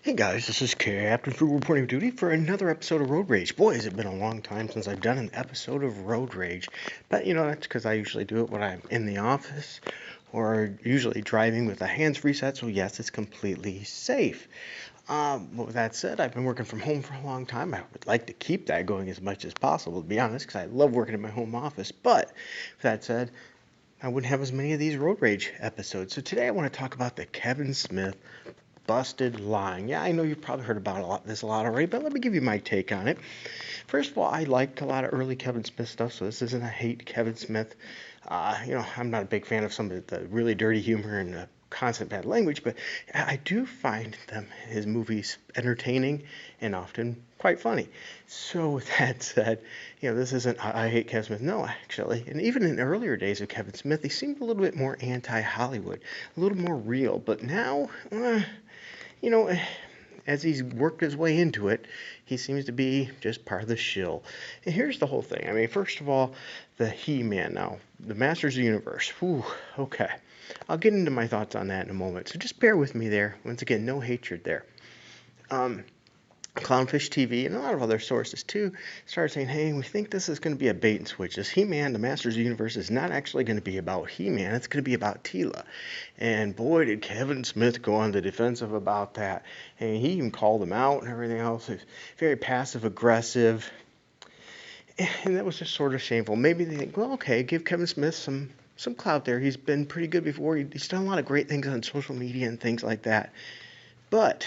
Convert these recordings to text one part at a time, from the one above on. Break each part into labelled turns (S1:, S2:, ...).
S1: Hey guys, this is Captain Frugal reporting of duty for another episode of Road Rage. Boy, has it been a long time since I've done an episode of Road Rage. But that's because I usually do it when I'm in the office or usually driving with a hands-free set, so yes, it's completely safe. But with that said, I've been working from home for a long time. I would like to keep that going as much as possible, to be honest, because I love working in my home office. But with that said, I wouldn't have as many of these Road Rage episodes. So today I want to talk about the Kevin Smith busted lying. Yeah, I know you've probably heard about this a lot already, but let me give you my take on it. First of all, I liked a lot of early Kevin Smith stuff, so this isn't a hate Kevin Smith. I'm not a big fan of some of the really dirty humor and constant bad language, but I do find his movies entertaining and often quite funny. So with that said, this isn't I hate Kevin Smith. No, actually, and even in earlier days of Kevin Smith, he seemed a little bit more anti-Hollywood, a little more real. But now, you know, as he's worked his way into it, he seems to be just part of the shill. And here's the whole thing. I mean, first of all, the He-Man now, the Masters of the Universe. Whew, okay. I'll get into my thoughts on that in a moment. So just bear with me there. Once again, no hatred there. Clownfish TV and a lot of other sources too started saying, hey, we think this is going to be a bait and switch. This He-Man, the Masters of the Universe, is not actually going to be about He-Man. It's going to be about Teela. And boy, did Kevin Smith go on the defensive about that. And he even called him out and everything else. He was very passive aggressive. And that was just sort of shameful. Maybe they think, well, okay, give Kevin Smith some clout there. He's been pretty good before. He's done a lot of great things on social media and things like that. But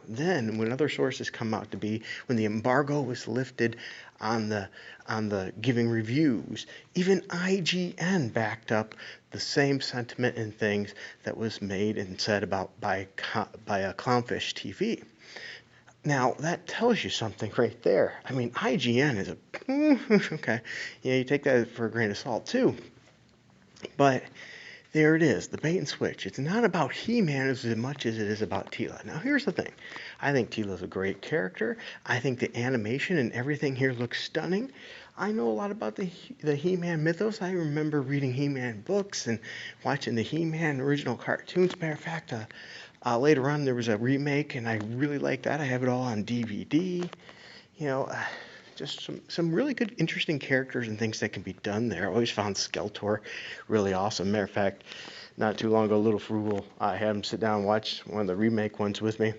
S1: then, when other sources come out to be, when the embargo was lifted on the giving reviews, even IGN backed up the same sentiment and things that was made and said about by Clownfish TV. Now that tells you something right there. I mean, IGN is a okay, yeah, you take that for a grain of salt too, but there it is, the bait and switch. It's not about He-Man as much as it is about Teela. Now, here's the thing. I think Teela's a great character. I think the animation and everything here looks stunning. I know a lot about the He-Man mythos. I remember reading He-Man books and watching the He-Man original cartoons. Matter of fact, later on there was a remake, and I really liked that. I have it all on DVD. You know, just some really good, interesting characters and things that can be done there. I always found Skeletor really awesome. Matter of fact, not too long ago, Little Frugal, I had him sit down and watch one of the remake ones with me,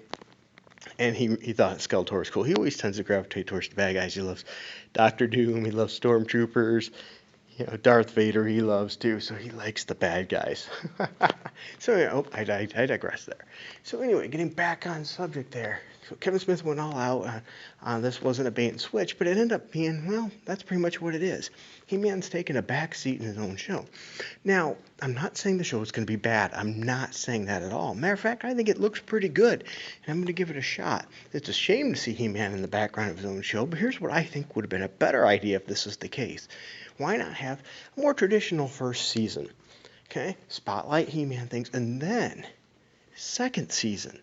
S1: and he thought Skeletor was cool. He always tends to gravitate towards the bad guys. He loves Doctor Doom. He loves Stormtroopers. Darth Vader he loves too, so he likes the bad guys. So I digress there. So anyway, getting back on subject there. So Kevin Smith went all out. This wasn't a bait and switch, but it ended up being, well, that's pretty much what it is. He-Man's taking a back seat in his own show. Now, I'm not saying the show is going to be bad. I'm not saying that at all. Matter of fact, I think it looks pretty good, and I'm going to give it a shot. It's a shame to see He-Man in the background of his own show, but here's what I think would have been a better idea if this is the case. Why not have a more traditional first season? Okay, spotlight He-Man things, and then second season,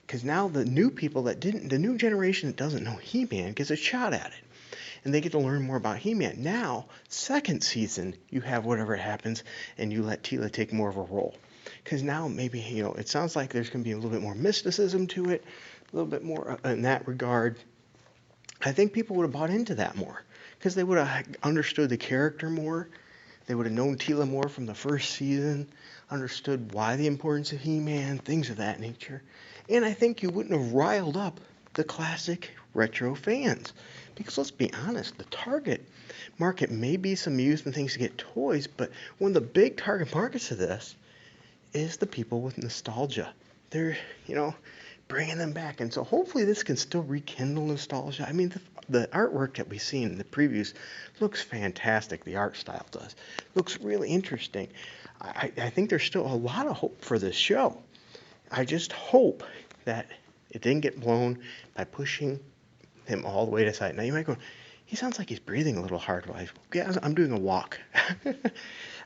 S1: because now the new people the new generation that doesn't know He-Man gets a shot at it, and they get to learn more about He-Man. Now, second season, you have whatever happens, and you let Teela take more of a role, because now maybe it sounds like there's going to be a little bit more mysticism to it, a little bit more in that regard. I think people would have bought into that more because they would have understood the character more. They would have known Teela more from the first season, understood why the importance of He-Man, things of that nature. And I think you wouldn't have riled up the classic retro fans. Because let's be honest, the target market may be some used and things to get toys, but one of the big target markets of this is the people with nostalgia. They're, bringing them back. And so hopefully this can still rekindle nostalgia. I mean, the artwork that we've seen in the previews looks fantastic. The art style does. Looks really interesting. I think there's still a lot of hope for this show. I just hope that it didn't get blown by pushing him all the way to the side. Now you might go, he sounds like he's breathing a little hard. Yeah, I'm doing a walk.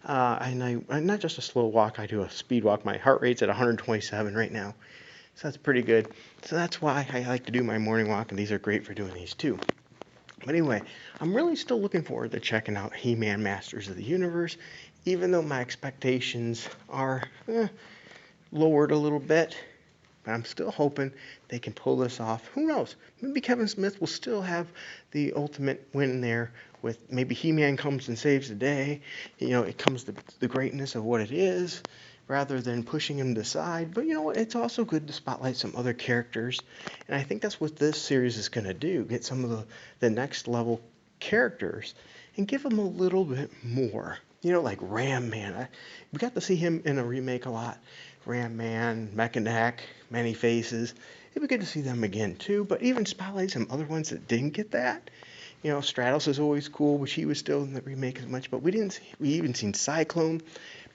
S1: And I not just a slow walk, I do a speed walk. My heart rate's at 127 right now. So that's pretty good. So that's why I like to do my morning walk, and these are great for doing these too. But anyway, I'm really still looking forward to checking out He-Man Masters of the Universe, even though my expectations are lowered a little bit. But I'm still hoping they can pull this off. Who knows? Maybe Kevin Smith will still have the ultimate win there with maybe He-Man comes and saves the day. It comes to the greatness of what it is rather than pushing him to the side. But you know what? It's also good to spotlight some other characters. And I think that's what this series is going to do. Get some of the next level characters and give them a little bit more. Like Ram Man. We got to see him in a remake a lot. Ram Man, Mechanic, Many Faces. It'd be good to see them again too. But even spotlight some other ones that didn't get that. Stratos is always cool, which he was still in the remake as much. But we even seen Cyclone.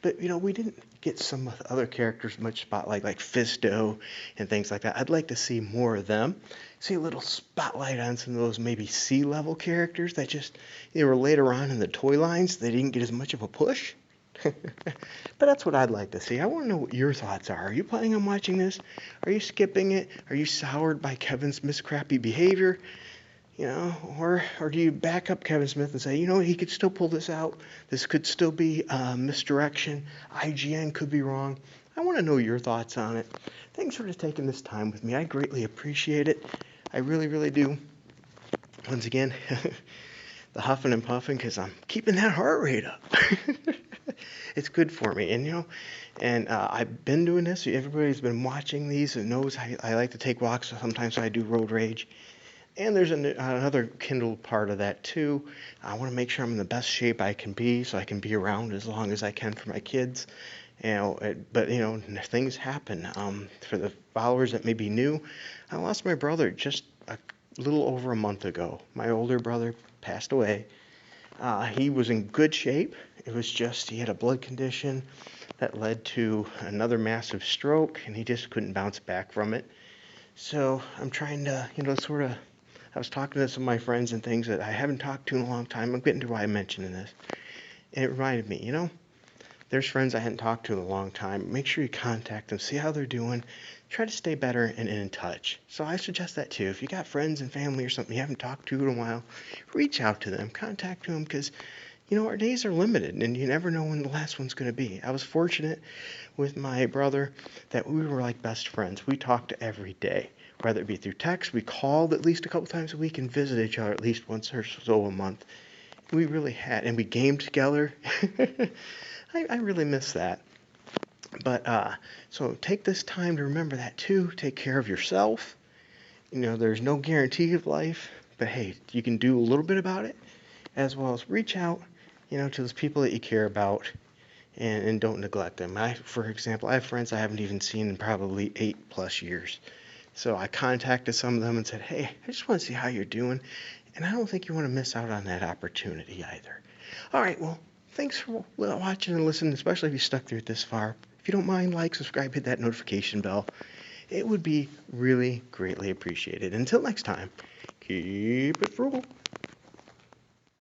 S1: But we didn't get some of the other characters much spotlight, like Fisto and things like that. I'd like to see more of them. See a little spotlight on some of those maybe C-level characters that they were later on in the toy lines. They didn't get as much of a push. But that's what I'd like to see. I want to know what your thoughts are. Are you planning on watching this? Are you skipping it? Are you soured by Kevin Smith's crappy behavior? Or do you back up Kevin Smith and say, he could still pull this out. This could still be misdirection. IGN could be wrong. I want to know your thoughts on it. Thanks for just taking this time with me. I greatly appreciate it. I really, really do. Once again, the huffing and puffing because I'm keeping that heart rate up. It's good for me. And I've been doing this. Everybody's been watching these and knows I like to take walks. Sometimes I do road rage. And there's another Kindle part of that too. I want to make sure I'm in the best shape I can be so I can be around as long as I can for my kids. But things happen. For the followers that may be new, I lost my brother just a little over a month ago. My older brother passed away. He was in good shape. It was just he had a blood condition that led to another massive stroke, and he just couldn't bounce back from it. So I'm trying to, I was talking to some of my friends and things that I haven't talked to in a long time. I'm getting to why I'm mentioning this. And it reminded me, there's friends I hadn't talked to in a long time. Make sure you contact them, see how they're doing. Try to stay better and in touch. So I suggest that too. If you got friends and family or something you haven't talked to in a while, reach out to them, contact them because, our days are limited and you never know when the last one's going to be. I was fortunate with my brother that we were like best friends. We talked every day. Whether it be through text, we called at least a couple times a week and visited each other at least once or so a month. We really had, and we gamed together. I really miss that. But so take this time to remember that too. Take care of yourself. There's no guarantee of life, but hey, you can do a little bit about it, as well as reach out, to those people that you care about, and don't neglect them. For example, I have friends I haven't even seen in probably 8+ years. So I contacted some of them and said, hey, I just want to see how you're doing. And I don't think you want to miss out on that opportunity either. All right, well, thanks for watching and listening, especially if you stuck through it this far. If you don't mind, like, subscribe, hit that notification bell. It would be really greatly appreciated. Until next time, keep it frugal.